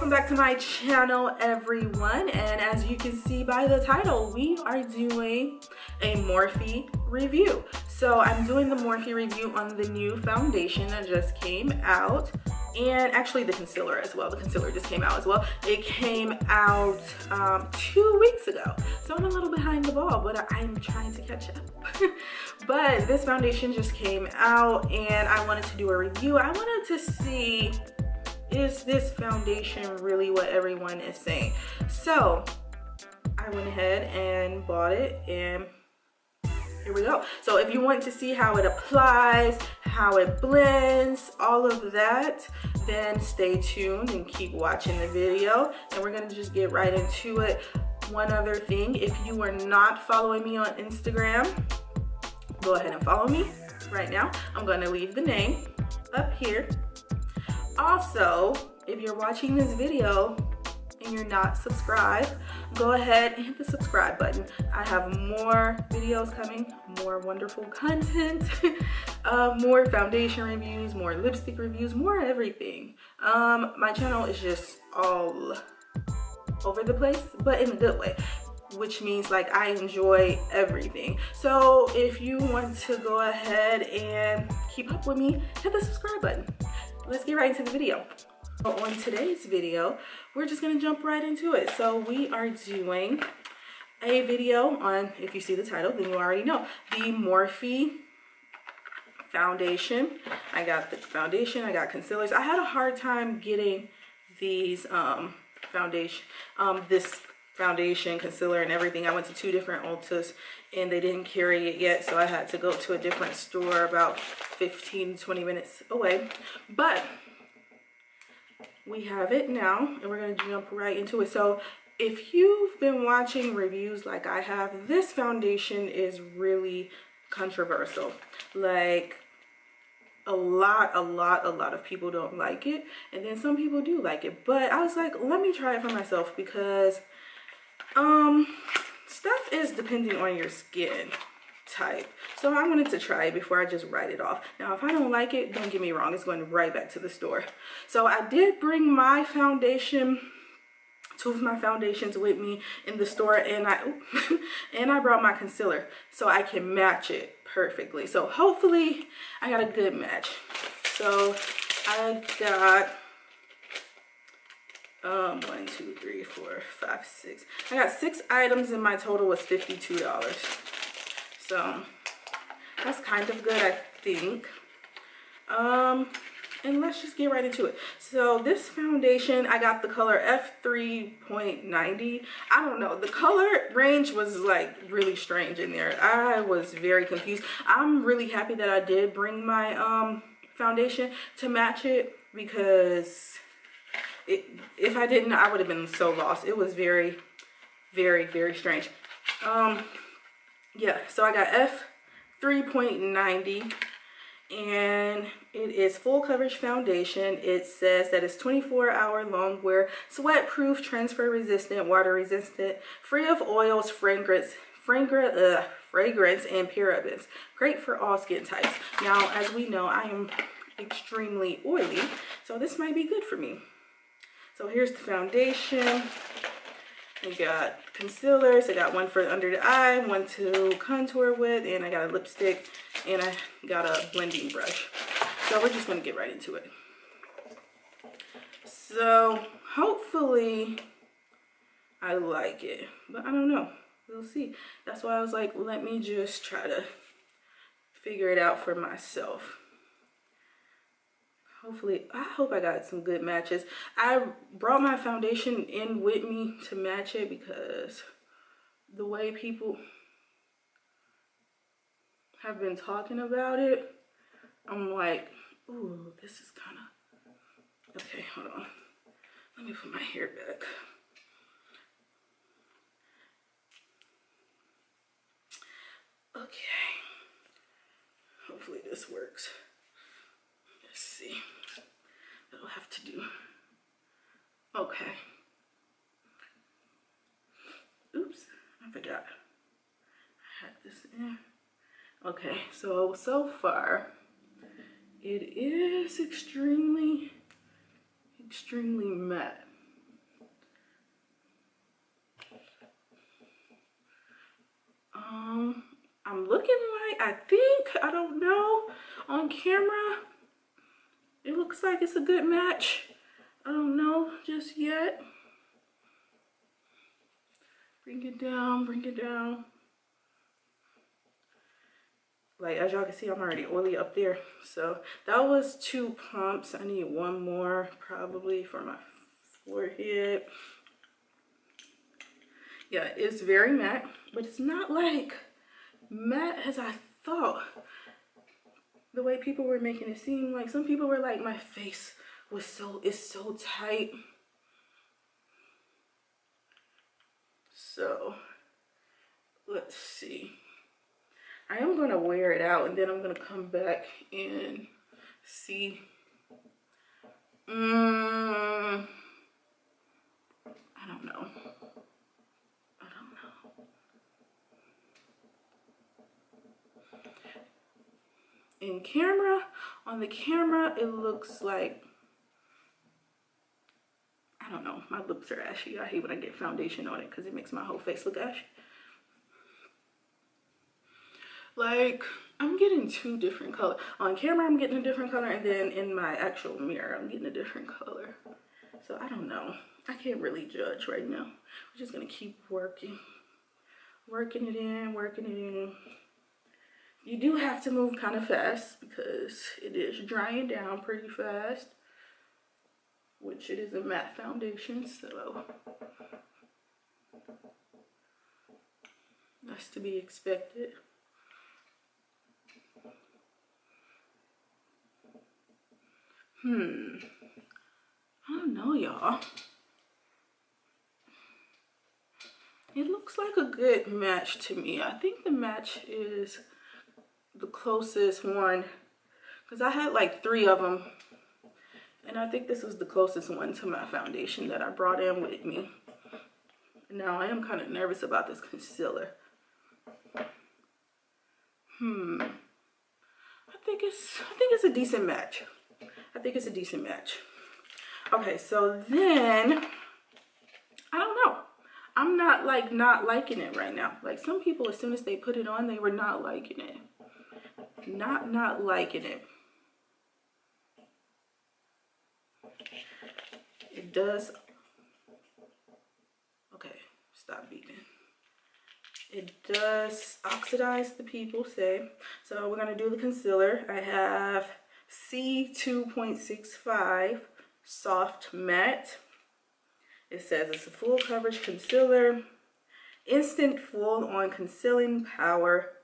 welcome back to my channel, everyone. And as you can see by the title, we are doing a Morphe review. So I'm doing the Morphe review on the new foundation that just came out, and actually the concealer as well. The concealer just came out as well. It came out 2 weeks ago, so I'm a little behind the ball, but I'm trying to catch up. But this foundation just came out and I wanted to do a review. I wanted to see, is this foundation really what everyone is saying? So I went ahead and bought it, and here we go. So if you want to see how it applies, how it blends, all of that, then stay tuned and keep watching the video. And we're gonna just get right into it. One other thing, if you are not following me on Instagram, go ahead and follow me right now. I'm gonna leave the name up here. Also, if you're watching this video and you're not subscribed, go ahead and hit the subscribe button. I have more videos coming, more wonderful content, more foundation reviews, more lipstick reviews, more everything. My channel is just all over the place, but in a good way, which means like I enjoy everything. So if you want to go ahead and keep up with me, hit the subscribe button. Let's get right into the video. On today's video, we're just gonna jump right into it. So we are doing a video on, if you see the title, then you already know, the Morphe foundation. I got the foundation, I got concealers. I had a hard time getting these this foundation, concealer, and everything. I went to 2 different Ultas and they didn't carry it yet, so I had to go to a different store about 15-20 minutes away. But we have it now and we're gonna jump right into it. So if you've been watching reviews like I have, this foundation is really controversial. Like a lot of people don't like it, and then some people do like it. But I was like, let me try it for myself, because stuff is depending on your skin type. So I wanted to try it before I just write it off. Now if I don't like it, don't get me wrong, it's going right back to the store. So I did bring my foundation, 2 of my foundations with me in the store, and I brought my concealer so I can match it perfectly. So hopefully I got a good match. So I got 1, 2, 3, 4, 5, 6. I got 6 items and my total was $52. So that's kind of good, I think. And let's just get right into it. So this foundation, I got the color F3.90. I don't know, the color range was like really strange in there. I was very confused. I'm really happy that I did bring my foundation to match it, because if I didn't, I would have been so lost. It was very strange. Yeah, so I got F3.90, and it is full coverage foundation. It says that it's 24-hour long wear, sweat proof, transfer resistant, water resistant, free of oils, fragrance and parabens. Great for all skin types. Now, as we know, I am extremely oily, so this might be good for me. So here's the foundation. I got concealers. I got one for under the eye, one to contour with, and I got a lipstick, and I got a blending brush. So we're just gonna get right into it. So hopefully I like it, but I don't know. We'll see. That's why I was like, let me just try to figure it out for myself. Hopefully, I hope I got some good matches. I brought my foundation in with me to match it, because the way people have been talking about it, I'm like, ooh, this is kind of, okay, hold on. Let me put my hair back. Okay. Hopefully this works. Let's see. That'll have to do. Okay. Oops, I forgot. I had this in. Okay, so far it is extremely matte. On camera, it looks like it's a good match. I don't know just yet. Bring it down, bring it down. Like, as y'all can see, I'm already oily up there. So that was 2 pumps. I need 1 more probably for my forehead. Yeah, it's very matte, but it's not like matte as I thought. The way people were making it seem, like some people were like, my face was so tight. So let's see. I am gonna wear it out and then I'm gonna come back and see. I don't know. In camera, on the camera, it looks like, I don't know, my lips are ashy. I hate when I get foundation on it because it makes my whole face look ashy. Like, I'm getting 2 different colors. On camera, I'm getting a different color, and then in my actual mirror, I'm getting a different color. So I don't know. I can't really judge right now. We're just gonna keep working. Working it in, working it in. You do have to move kind of fast because it is drying down pretty fast, which it is a matte foundation, so that's to be expected. I don't know, y'all. It looks like a good match to me. I think the match is the closest one because I had like 3 of them, and I think this was the closest one to my foundation that I brought in with me. Now I am kind of nervous about this concealer. I think it's a decent match. I think it's a decent match. Okay, so then I don't know. I'm not liking it right now. Like some people, as soon as they put it on, they were not liking it. Not liking it. It does. Okay, stop beating. It does oxidize, the people say. So we're gonna do the concealer. I have C2.65 soft matte. It says it's a full coverage concealer, instant full on concealing power,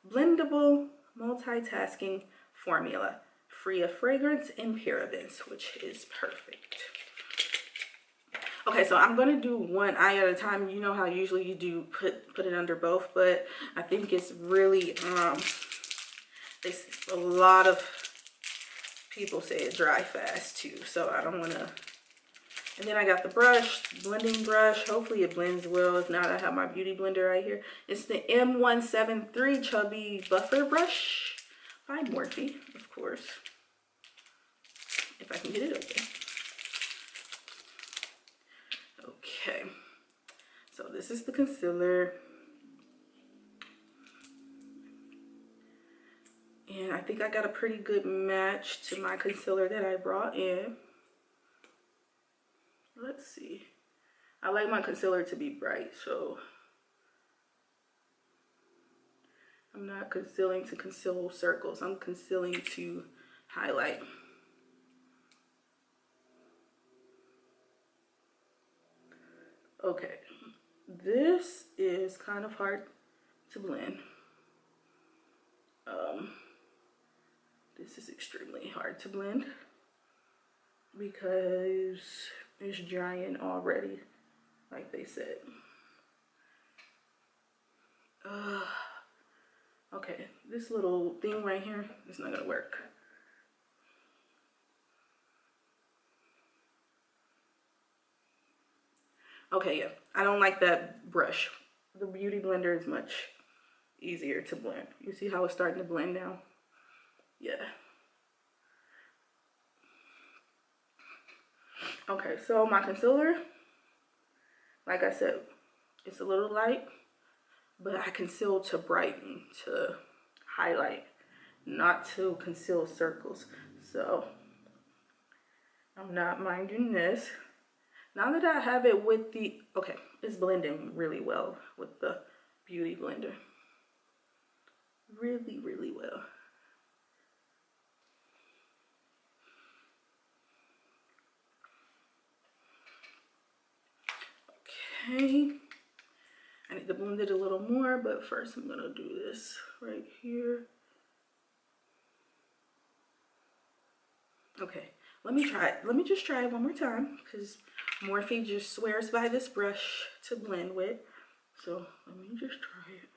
blendable multitasking formula, free of fragrance and parabens, which is perfect. Okay, so I'm gonna do one eye at a time. You know how usually you do put it under both, but I think it's really a lot of people say it dry fast too, so I don't wanna. And then I got the brush, blending brush. Hopefully it blends well. If not, I have my beauty blender right here. It's the M173 Chubby Buffer Brush by Morphe, of course. If I can get it open. Okay, so this is the concealer. And I think I got a pretty good match to my concealer that I brought in. Let's see. I like my concealer to be bright, so I'm not concealing to conceal circles. I'm concealing to highlight. Okay, this is kind of hard to blend. This is extremely hard to blend because it's drying already, like they said. Okay, this little thing right here is not gonna work. Okay, yeah, I don't like that brush. The beauty blender is much easier to blend. You see how it's starting to blend now? Yeah. Okay, so my concealer, like I said, it's a little light, but I conceal to brighten, to highlight. not to conceal circles. So I'm not minding this. Now that I have it with the, okay, it's blending really well with the Beauty Blender. Really, really well. Okay. I need to blend it a little more, but first I'm gonna do this right here. Okay, let me try it. Let me just try it one more time, because Morphe just swears by this brush to blend with. So let me just try it.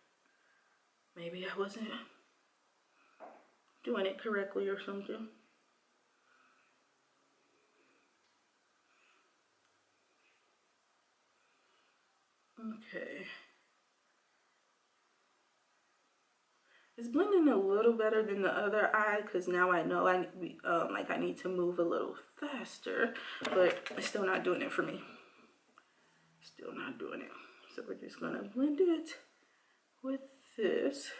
Maybe I wasn't doing it correctly or something. Okay. It's blending a little better than the other eye, because now I know I need to move a little faster, but it's still not doing it for me. Still not doing it. So we're just gonna blend it with this.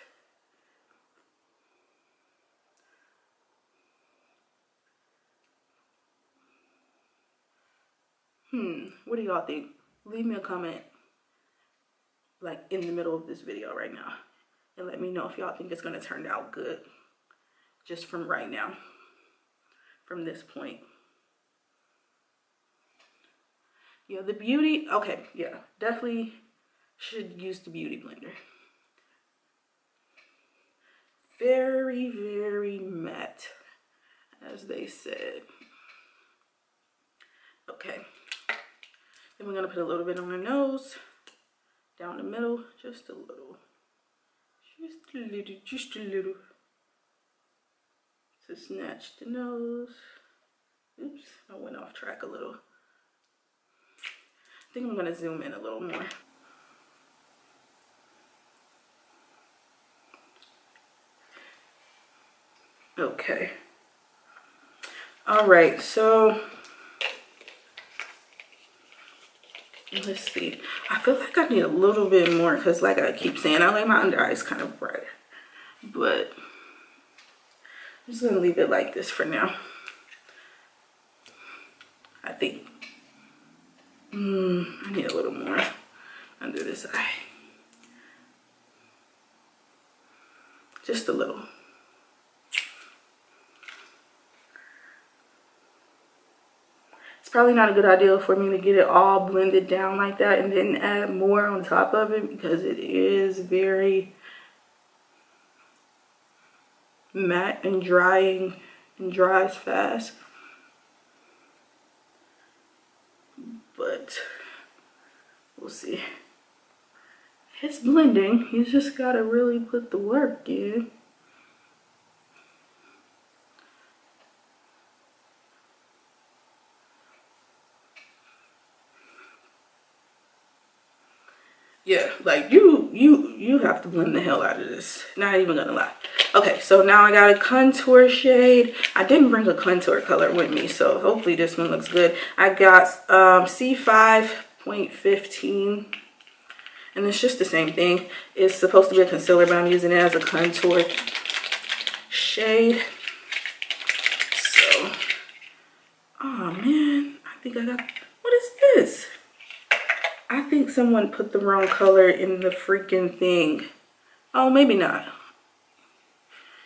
What do y'all think? Leave me a comment like in the middle of this video right now, and let me know if y'all think it's gonna turn out good just from right now, from this point. Yeah, the beauty, okay, yeah, definitely should use the Beauty Blender. Very, very matte, as they said. Okay, then we're gonna put a little bit on the nose, down the middle, just a little, just a little, to snatch the nose. Oops, I went off track a little. I think I'm gonna zoom in a little more. Okay. All right, so let's see. I feel like I need a little bit more, because like I keep saying, I like my under eyes kind of brighter. But I'm just gonna leave it like this for now. I think. I need a little more under this eye. Just a little. It's probably not a good idea for me to get it all blended down like that and then add more on top of it, because it is very matte and drying and dries fast. But we'll see. It's blending. You just gotta really put the work in. Yeah, like you have to blend the hell out of this. Not even gonna lie. Okay, so now I got a contour shade. I didn't bring a contour color with me, so hopefully this one looks good. I got C5.15, and it's just the same thing. It's supposed to be a concealer, but I'm using it as a contour shade. So, oh man, I think I got, what is this? I think someone put the wrong color in the freaking thing. Oh, maybe not.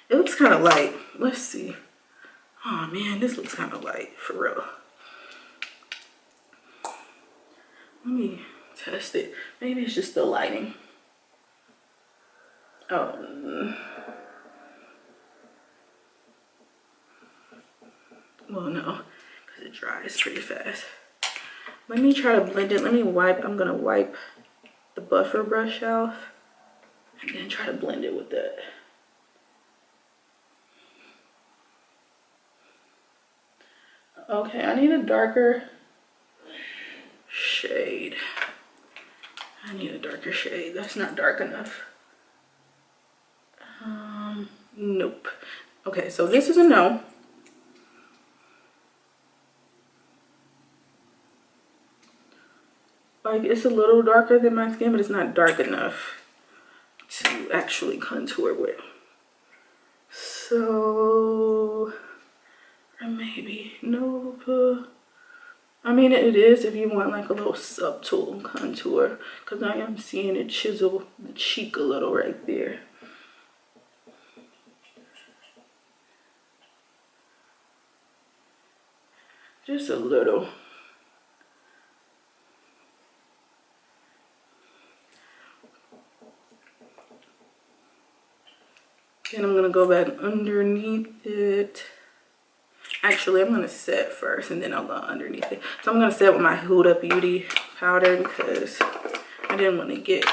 It looks kind of light. Let's see. Oh man, this looks kind of light, for real. Let me test it. Maybe it's just the lighting. Oh. Well, no, because it dries pretty fast. Let me try to blend it. Let me wipe. I'm gonna wipe the buffer brush off and then try to blend it with that. Okay, I need a darker shade. I need a darker shade. That's not dark enough. Nope. Okay, so this is a no. Like, it's a little darker than my skin, but it's not dark enough to actually contour with. So, or maybe no. I mean, it is if you want like a little subtle contour, because I am seeing it chisel the cheek a little right there. Just a little. Then I'm gonna go back underneath it. Actually, I'm gonna set first and then I'll go underneath it. So I'm gonna set with my Huda Beauty powder because I didn't want to get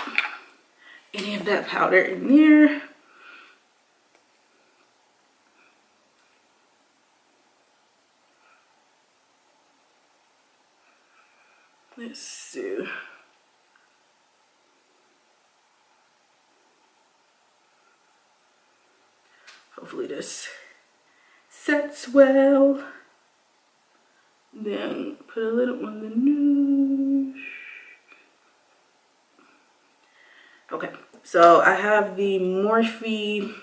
any of that powder in there. Let's see. Hopefully this sets well. Then put a little on the nose. Okay, so I have the Morphe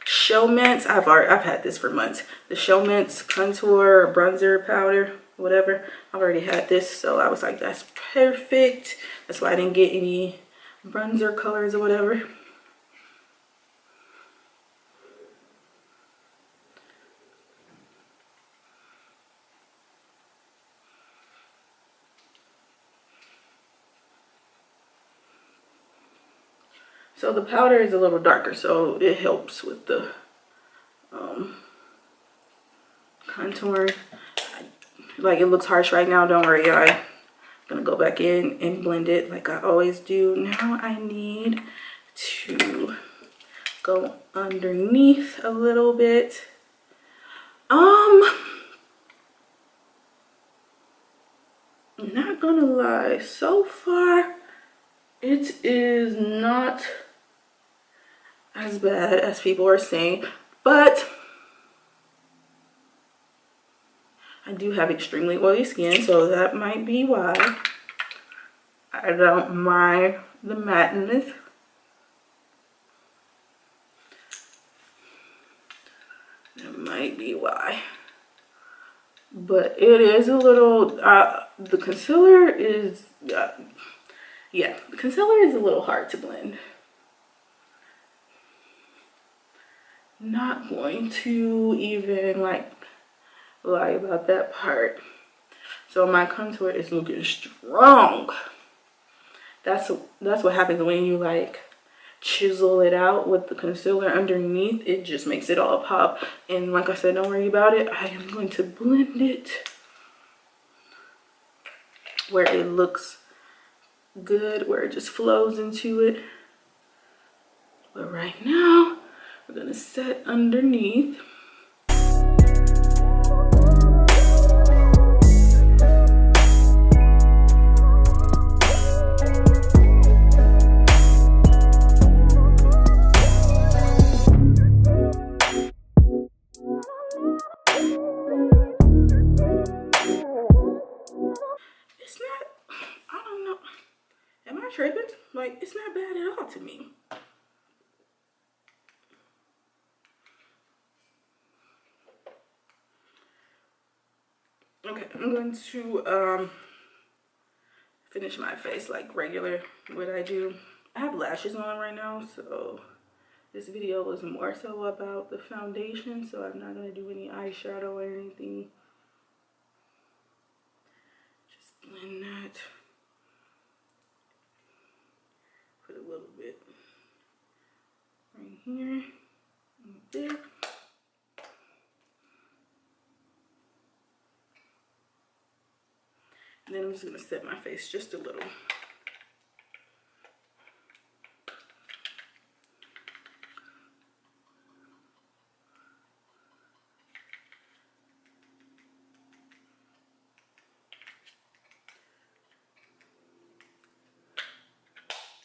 Show Mints. I've had this for months. The Show Mints contour, bronzer powder, whatever. I've already had this, so I was like, that's perfect. That's why I didn't get any bronzer colors or whatever. So the powder is a little darker, so it helps with the contour. Like, it looks harsh right now, don't worry, I'm gonna go back in and blend it like I always do. Now I need to go underneath a little bit. Not gonna lie, so far it is not as bad as people are saying, but I do have extremely oily skin, so that might be why I don't mind the matteness. That might be why. But it is a little, the concealer is, yeah, the concealer is a little hard to blend. Not going to even like lie about that part. So my contour is looking strong. That's what happens when you like chisel it out with the concealer underneath. It just makes it all pop. And like I said, don't worry about it. I am going to blend it where it looks good, where it just flows into it. But right now, we're gonna set underneath. Tripping? Like, it's not bad at all to me. Okay, I'm going to finish my face like regular what I do. I have lashes on right now, so this video was more so about the foundation, so I'm not going to do any eyeshadow or anything. Just blend that. Put a little bit right here, right there. And then I'm just gonna set my face just a little.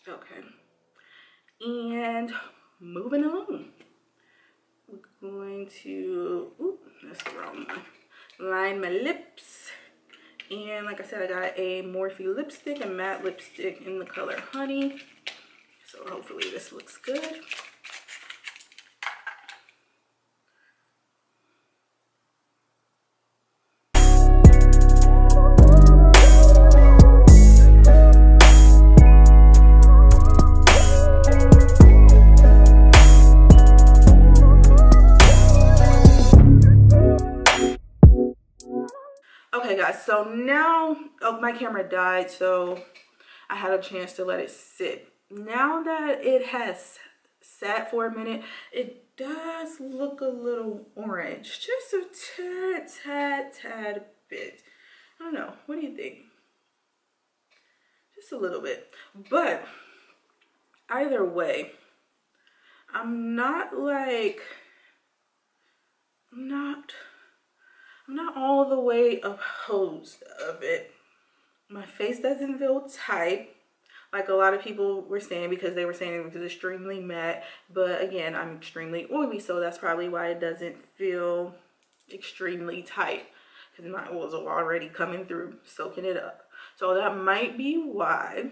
Okay, and moving on. We're going to, ooh, that's the wrong one. Line my lips. And like I said, I got a Morphe lipstick, a matte lipstick in the color Honey. So hopefully this looks good. now, oh, my camera died, so I had a chance to let it sit. Now that it has sat for a minute, it does look a little orange, just a tad bit. I don't know, what do you think? Just a little bit. But either way, I'm not all the way opposed of it. My face doesn't feel tight like a lot of people were saying, because they were saying it was extremely matte. But again, I'm extremely oily, so that's probably why it doesn't feel extremely tight, because my oils are already coming through, soaking it up. So that might be why.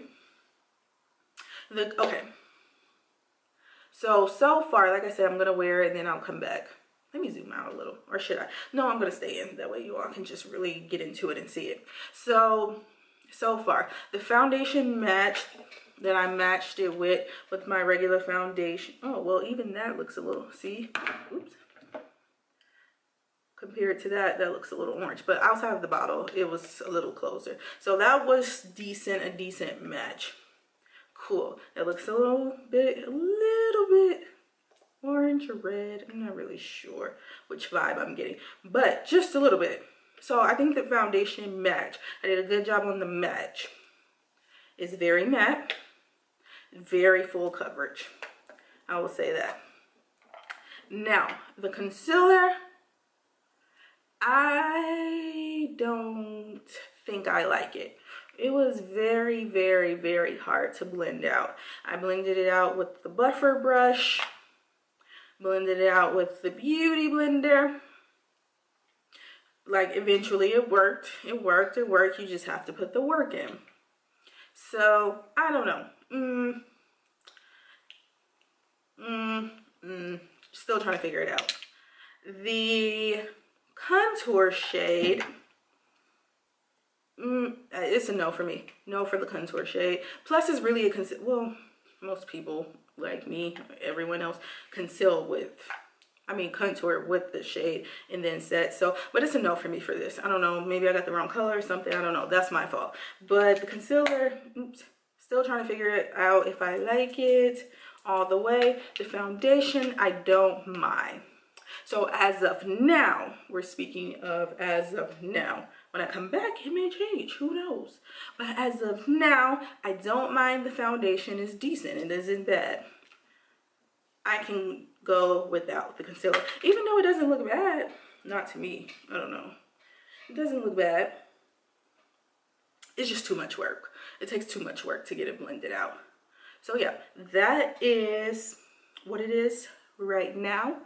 Okay. So far, like I said, I'm gonna wear it and then I'll come back. Let me zoom out a little, or should I? No, I'm gonna stay in. That way you all can just really get into it and see it. So far, the foundation matched, that I matched it with my regular foundation. Oh, well, even that looks a little, see? Oops. Compared to that, that looks a little orange. But outside of the bottle, it was a little closer. So that was decent, a decent match. Cool. It looks a little bit orange or red. I'm not really sure which vibe I'm getting, but just a little bit. So I think the foundation match. I did a good job on the match. It's very matte, very full coverage. I will say that. Now, the concealer, I don't think I like it. It was very hard to blend out. I blended it out with the buffer brush, blended it out with the beauty blender. Like, eventually it worked. It worked. You just have to put the work in. So I don't know. Still trying to figure it out. The contour shade, it's a no for me. No for the contour shade. Plus, it's really a well, most people like me, everyone else, contour with the shade and then set. So, but it's a no for me for this. I don't know, maybe I got the wrong color or something. I don't know. That's my fault. But the concealer, still trying to figure it out if I like it all the way. The foundation, I don't mind. So as of now, we're speaking of as of now. When I come back, it may change. Who knows? But as of now, I don't mind the foundation. It's decent. It isn't bad. I can go without the concealer. Even though it doesn't look bad. Not to me. I don't know. It doesn't look bad. It's just too much work. It takes too much work to get it blended out. So yeah, that is what it is right now.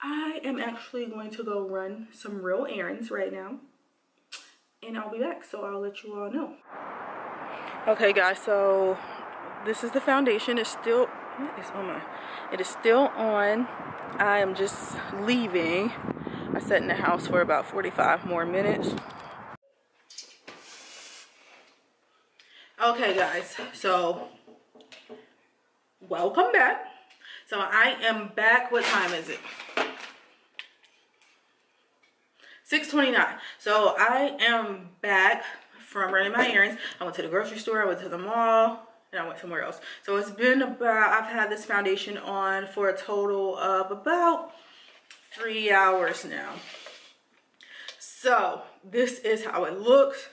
I am actually going to go run some real errands right now, and I'll be back, so I'll let you all know. Okay guys, so this is the foundation. It's still, what is on my, it is still on. I am just leaving. I sat in the house for about 45 more minutes. Okay guys, so welcome back. So I am back. What time is it? 6:29. So I am back from running my errands. I went to the grocery store, I went to the mall, and I went somewhere else. So it's been about, I've had this foundation on for a total of about 3 hours now. So this is how it looks.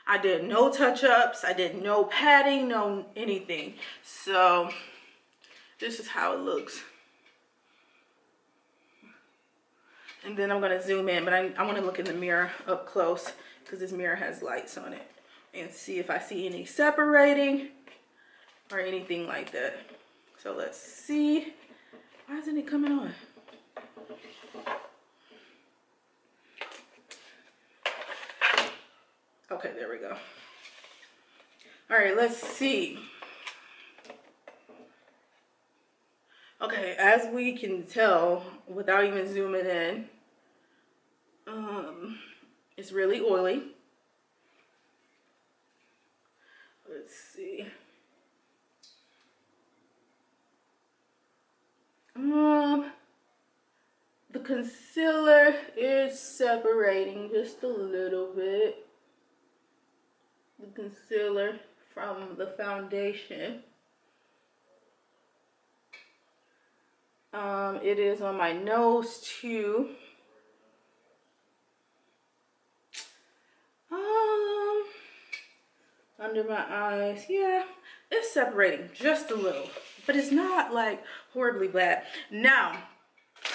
I did no touch-ups, I did no padding, no anything. So this is how it looks. And then I'm gonna zoom in, but I wanna look in the mirror up close because this mirror has lights on it, and see if I see any separating or anything like that. So let's see. Why isn't it coming on? Okay, there we go. All right, let's see. Okay, as we can tell without even zooming in, it's really oily. Let's see. The concealer is separating just a little bit. the concealer from the foundation. It is on my nose too. Under my eyes, yeah, it's separating just a little, but it's not like horribly bad. Now,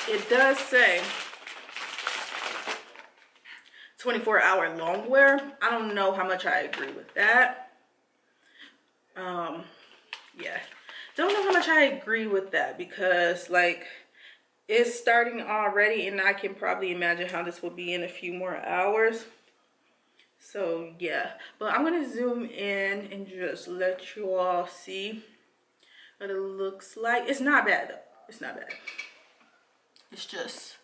it does say 24-hour long wear. I don't know how much I agree with that. Yeah, don't know how much I agree with that, because like it's starting already and I can probably imagine how this will be in a few more hours. So yeah, but I'm gonna zoom in and just let you all see what it looks like. It's not bad though. It's not bad. It's just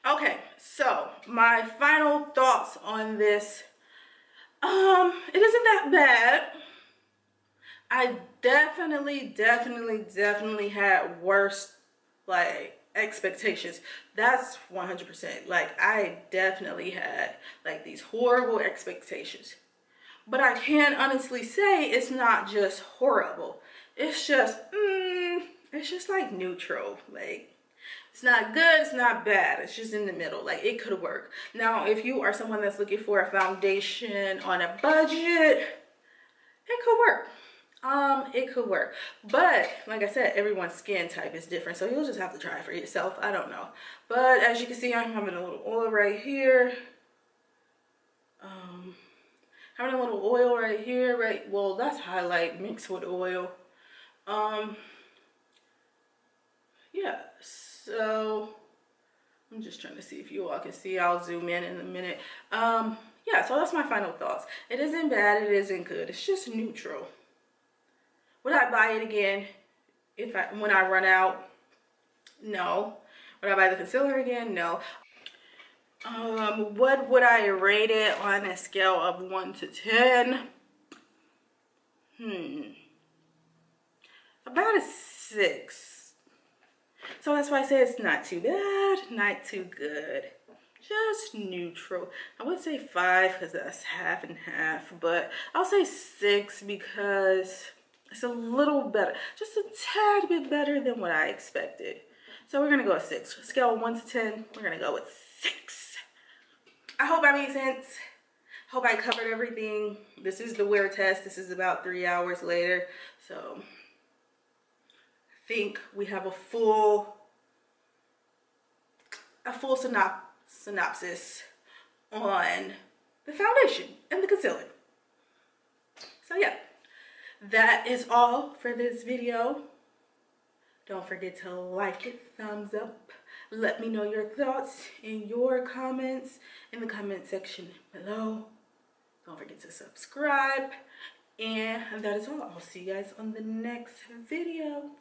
okay. So my final thoughts on this. It isn't that bad. I definitely had worse like expectations. That's 100%. Like I definitely had like these horrible expectations. But I can honestly say it's not just horrible. It's just like neutral. Like it's not good, it's not bad. It's just in the middle. Like it could work. Now, if you are someone that's looking for a foundation on a budget, it could work. It could work, but like I said, everyone's skin type is different, so you'll just have to try it for yourself. I don't know, but as you can see, I'm having a little oil right here. Having a little oil right here, right? Well, that's highlight mixed with oil. Yeah. So I'm just trying to see if you all can see. I'll zoom in a minute. Yeah. So that's my final thoughts. It isn't bad. It isn't good. It's just neutral. Would I buy it again when I run out? No. Would I buy the concealer again? No. What would I rate it on a scale of 1 to 10? About a 6. So that's why I say it's not too bad, not too good. Just neutral. I would say 5 because that's half and half, but I'll say 6 because it's a little better, just a tad bit better than what I expected. So we're gonna go with 6. Scale of 1 to 10, we're gonna go with 6. I hope I made sense. Hope I covered everything. This is the wear test. This is about 3 hours later. So I think we have a full synopsis on the foundation and the concealer. So yeah. That is all for this video. Don't forget to like it, thumbs up. Let me know your thoughts in your comments in the comment section below. Don't forget to subscribe. And that is all. I'll see you guys on the next video.